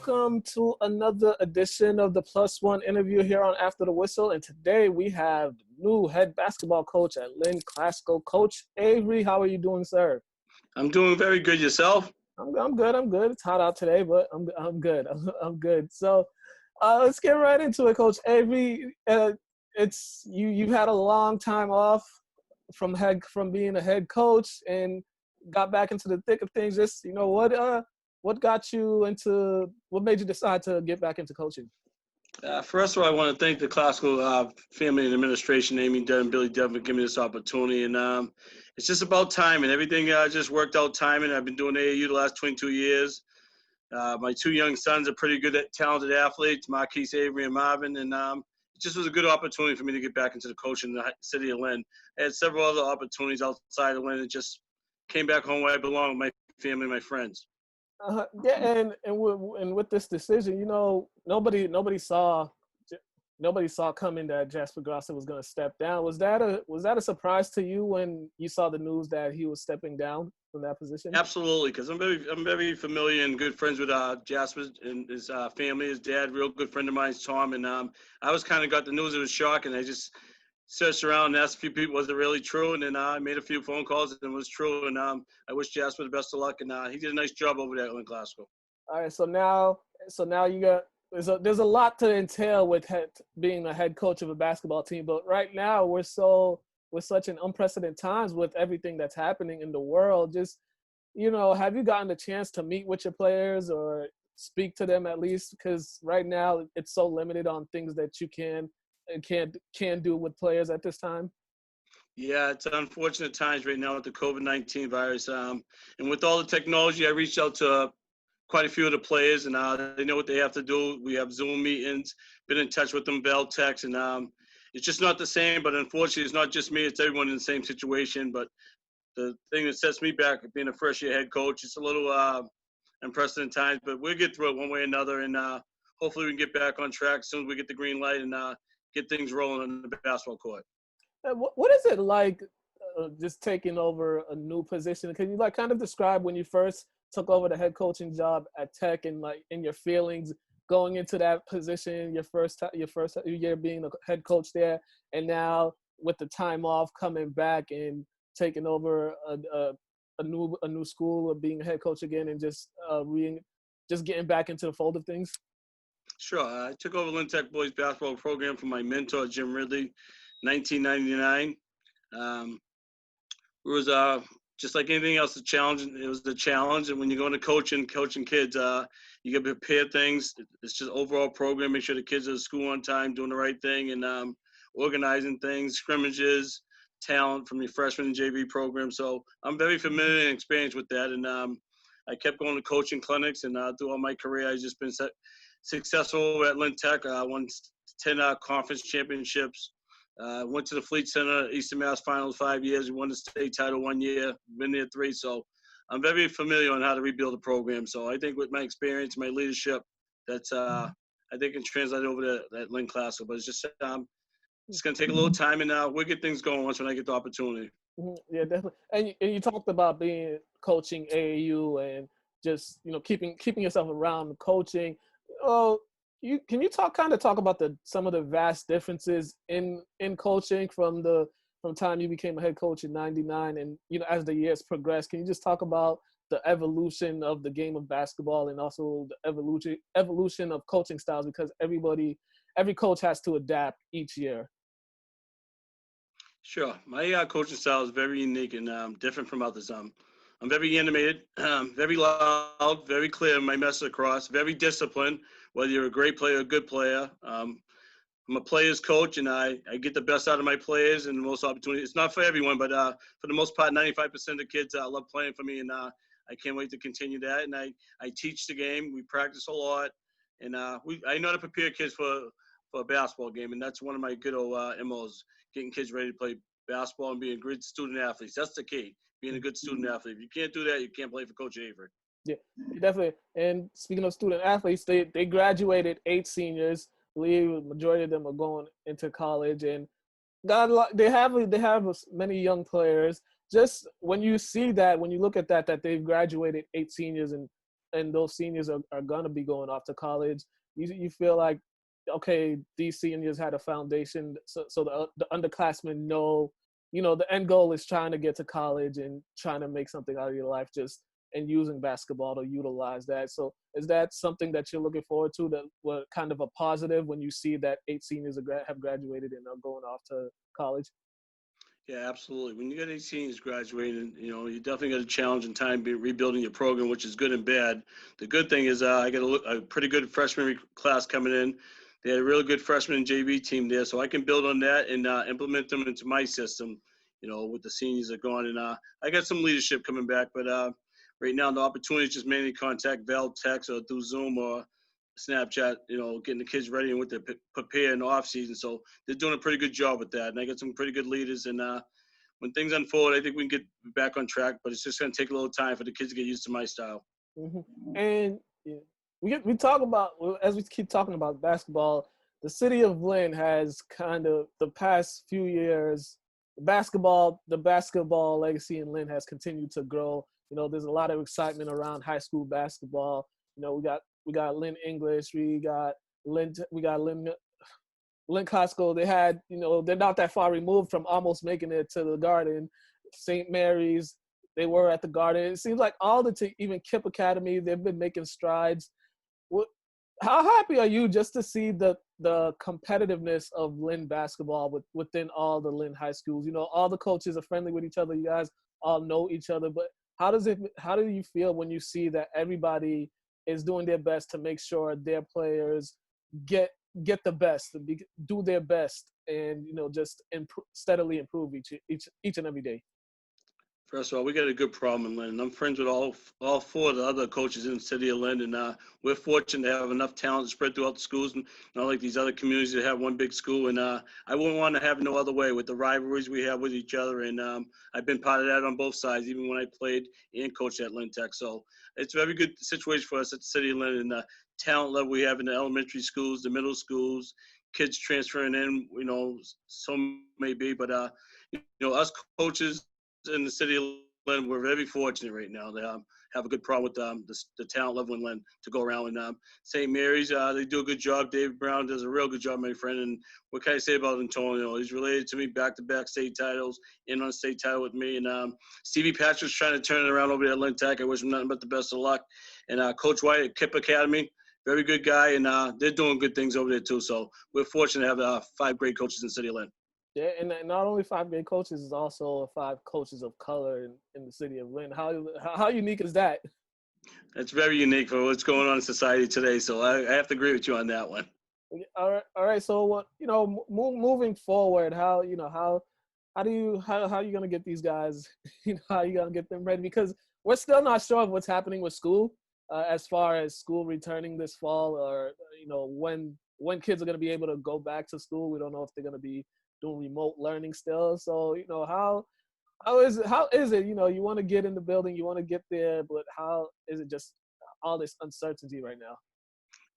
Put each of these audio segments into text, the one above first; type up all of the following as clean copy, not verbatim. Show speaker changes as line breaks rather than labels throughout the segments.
welcome to another edition of the Plus One interview here on After the Whistle. And today we have new head basketball coach at Lynn Classical, Coach Avery. How are you doing, sir?
I'm doing very good. Yourself?
I'm good. It's hot out today, but I'm good. I'm good. So let's get right into it, Coach Avery. You've had a long time off from being a head coach and got back into the thick of things. Just what made you decide to get back into coaching?
First of all, I want to thank the Classical family and administration, Amy, Dunn, and Billy Devon, for giving me this opportunity. And it's just about timing. Everything just worked out timing. I've been doing AAU the last 22 years. My two young sons are pretty good, talented athletes, Marquise Avery and Marvin. And it just was a good opportunity for me to get back into the coaching in the city of Lynn. I had several other opportunities outside of Lynn and just came back home where I belong with my family and my friends.
And with this decision, nobody saw coming that Jasper Grosset was going to step down. Was that a surprise to you when you saw the news that he was stepping down from that position?
Absolutely, because I'm very familiar and good friends with Jasper and his family. His dad, real good friend of mine, is Tom, and I was kind of got the news. It was shocking. I just searched around and asked a few people, was it really true? And then I made a few phone calls, and it was true. And I wish Jasper the best of luck, and he did a nice job over there at Lynn Classical.
All right, so now you got there's a lot to entail with being a head coach of a basketball team, but right now we're such in unprecedented times with everything that's happening in the world. Just have you gotten the chance to meet with your players or speak to them at least? Because right now it's so limited on things that you can and can't do with players at this time.
Yeah, it's unfortunate times right now with the COVID-19 virus. And with all the technology, I reached out to quite a few of the players, and they know what they have to do. We have Zoom meetings, been in touch with them, Bell text, and it's just not the same. But unfortunately, it's not just me. It's everyone in the same situation. But the thing that sets me back being a first-year head coach, it's a little unprecedented times, but we'll get through it one way or another, and hopefully we can get back on track as soon as we get the green light and get things rolling on the basketball court.
What is it like just taking over a new position? Can you kind of describe when you first took over the head coaching job at Tech and in your feelings going into that position, your first year being a head coach there, and now with the time off coming back and taking over a new school of being a head coach again and just getting back into the fold of things?
Sure. I took over Lynn Tech boys basketball program from my mentor, Jim Ridley, 1999. It was just like anything else, a challenge. It was the challenge. And when you go into coaching kids, you got to prepare things. It's just overall program, make sure the kids are at school on time, doing the right thing, and organizing things, scrimmages, talent from your freshman and JV program. So I'm very familiar and experienced with that. And I kept going to coaching clinics, and throughout my career, I've just been successful at Lynn Tech. Won 10 conference championships. Went to the Fleet Center, Eastern Mass Finals 5 years. We won the state title 1 year, been there 3. So I'm very familiar on how to rebuild a program. So I think with my experience, my leadership, that's I think can translate over to that Lynn Classical. But it's just it's going to take a little time, and we'll get things going once when I get the opportunity.
Yeah, definitely. And you talked about coaching AAU and just keeping yourself around coaching. Can you talk about some of the vast differences in coaching from time you became a head coach in '99 and as the years progressed? Can you just talk about the evolution of the game of basketball and also the evolution of coaching styles, because every coach has to adapt each year?
Sure. My coaching style is very unique and different from others. I'm very animated, very loud, very clear in my message across, very disciplined, whether you're a great player or a good player. I'm a player's coach, and I get the best out of my players and the most opportunities. It's not for everyone, but for the most part, 95% of the kids love playing for me, and I can't wait to continue that. And I teach the game. We practice a lot, and I know how to prepare kids for a basketball game, and that's one of my good old MOs, getting kids ready to play basketball and being good student athletes. That's the key, being a good student athlete. If you can't do that, you can't play for Coach Avery.
Yeah, definitely. And speaking of student athletes, they graduated 8 seniors. I believe the majority of them are going into college, and they have many young players. Just when you see that, when you look at that they've graduated 8 seniors and and those seniors are gonna be going off to college, you feel like, okay, these seniors had a foundation, so the underclassmen know, the end goal is trying to get to college and trying to make something out of your life, just and using basketball to utilize that. So is that something that you're looking forward to, that were kind of a positive when you see that 8 seniors have graduated and are going off to college?
Yeah, absolutely. When you get 18 years graduating, you definitely got a challenge in time rebuilding your program, which is good and bad. The good thing is I got a pretty good freshman class coming in. They had a really good freshman and JV team there, so I can build on that and implement them into my system, with the seniors that are gone. And I got some leadership coming back, but right now the opportunity is just mainly contact Val, text, or through Zoom or Snapchat, getting the kids ready and what they prepare in the off season. So they're doing a pretty good job with that. And I got some pretty good leaders. And when things unfold, I think we can get back on track, but it's just going to take a little time for the kids to get used to my style.
And yeah, we talk about, as we keep talking about basketball, the city of Lynn has kind of, the past few years, the basketball legacy in Lynn has continued to grow. There's a lot of excitement around high school basketball. We got Lynn English, we got Lynn Classical. They had, they're not that far removed from almost making it to the Garden. St. Mary's, they were at the Garden. It seems like all even Kip Academy, they've been making strides. How happy are you just to see the competitiveness of Lynn basketball within all the Lynn high schools? All the coaches are friendly with each other. You guys all know each other. But how do you feel when you see that everybody is doing their best to make sure their players get the best, do their best, and just steadily improve each and every day?
First of all, we got a good problem in Lynn. I'm friends with all 4 of the other coaches in the city of Lynn, and we're fortunate to have enough talent spread throughout the schools, and not like these other communities that have one big school. And I wouldn't want to have no other way with the rivalries we have with each other. And I've been part of that on both sides, even when I played and coached at Lynn Tech. So it's a very good situation for us at the city of Lynn, and the talent level we have in the elementary schools, the middle schools, kids transferring in, so maybe. But us coaches in the city of Lynn, we're very fortunate right now. They have a good problem with the talent level in Lynn to go around. And St. Mary's, they do a good job. David Brown does a real good job, my friend. And what can I say about Antonio? He's related to me, back-to-back state titles, in on a state title with me. And Stevie Patrick's trying to turn it around over there at Lynn Tech. I wish him nothing but the best of luck. And Coach White at Kip Academy, very good guy. And they're doing good things over there too. So we're fortunate to have 5 great coaches in the city of Lynn.
Yeah, and not only 5 great coaches, is also 5 coaches of color in the city of Lynn. How unique is that?
It's very unique for what's going on in society today. So I have to agree with you on that one.
All right. So what, moving forward, how are you gonna get these guys? How are you gonna get them ready? Because we're still not sure of what's happening with school, as far as school returning this fall, or when kids are gonna be able to go back to school. We don't know if they're gonna be doing remote learning still. So, how is it, you want to get in the building, you want to get there, but how is it just all this uncertainty right now?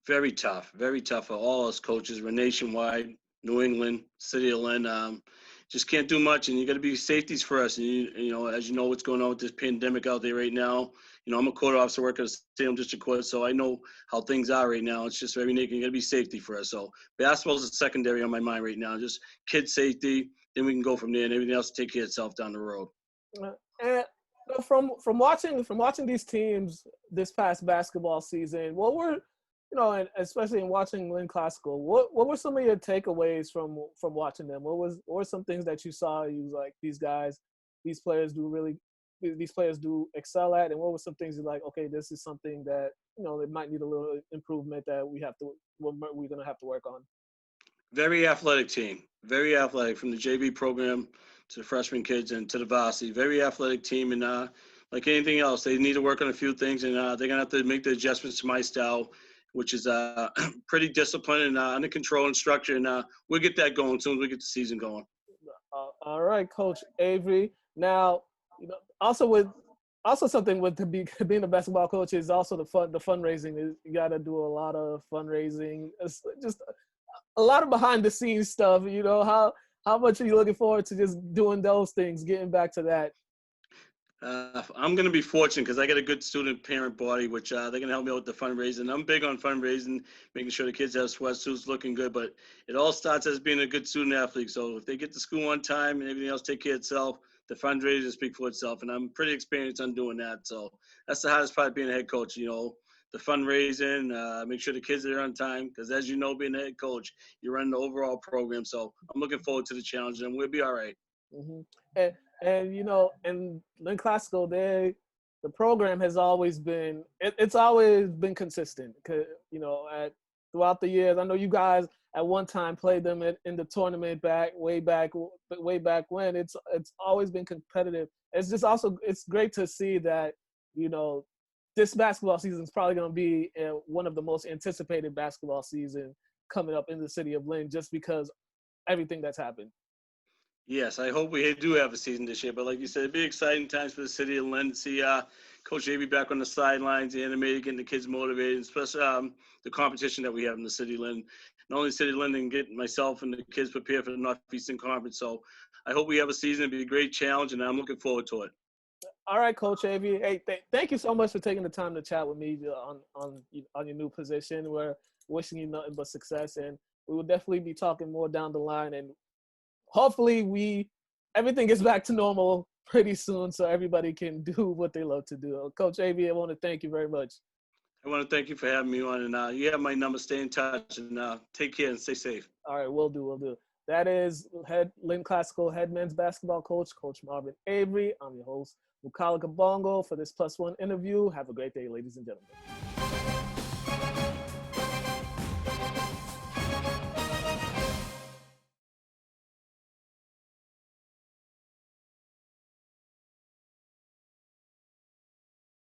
Very tough for all us coaches. We're nationwide, New England, city of Lynn. Just can't do much, and you got to be safeties for us. And as you know, what's going on with this pandemic out there right now. I'm a court officer working at Salem District Court, so I know how things are right now. It's just very unique, and you got to be safety for us. So basketball is secondary on my mind right now. Just kid safety, then we can go from there, and everything else will take care of itself down the road.
And from watching these teams this past basketball season, what were and especially in watching Lynn Classical, what were some of your takeaways from watching them? What were some things that you saw you was like, these players do excel at, and what were some things you're like, okay, this is something that they might need a little improvement that we're gonna have to work on?
Very athletic team, very athletic, from the JV program to the freshman kids and to the varsity. Very athletic team, and like anything else, they need to work on a few things, and they're gonna have to make the adjustments to my style, which is pretty disciplined and under control and structure. And we'll get that going as soon as we get the season going.
All right, Coach Avery. Now, also something with being a basketball coach is also the fundraising. You got to do a lot of fundraising. It's just a lot of behind the scenes stuff. How much are you looking forward to just doing those things, getting back to that?
I'm going to be fortunate because I got a good student parent body, which they're going to help me out with the fundraising. I'm big on fundraising, making sure the kids have sweatsuits looking good, but it all starts as being a good student athlete. So if they get to school on time and everything else take care of itself, the fundraising speak for itself. And I'm pretty experienced on doing that. So that's the hardest part being a head coach, the fundraising, make sure the kids are there on time. Because as you know, being a head coach, you run the overall program. So I'm looking forward to the challenge and we'll be all right.
Hmm. And in Lynn Classical, the program has always been it's always been consistent. Throughout the years, I know you guys at one time played them in the tournament way back when. It's always been competitive. It's just also it's great to see that you know this basketball season is probably going to be one of the most anticipated basketball season coming up in the city of Lynn, just because everything that's happened.
Yes, I hope we do have a season this year. But like you said, it'd be exciting times for the city of Lynn to see Coach Avery back on the sidelines, animated, getting the kids motivated, especially the competition that we have in the city of Lynn. Not only city of Lynn, and get myself and the kids prepared for the Northeastern Conference. So I hope we have a season. It'd be a great challenge, and I'm looking forward to it.
All right, Coach Avery. Hey, thank you so much for taking the time to chat with me on your new position. We're wishing you nothing but success, and we will definitely be talking more down the line. And hopefully, everything gets back to normal pretty soon, so everybody can do what they love to do. Coach Avery, I want to thank you very much.
I want to thank you for having me on, and you have my number. Stay in touch, and take care and stay safe.
All right, we'll do. That is Lynn Classical head men's basketball coach, Coach Marvin Avery. I'm your host, Mukala Kabongo, for this +1 interview. Have a great day, ladies and gentlemen.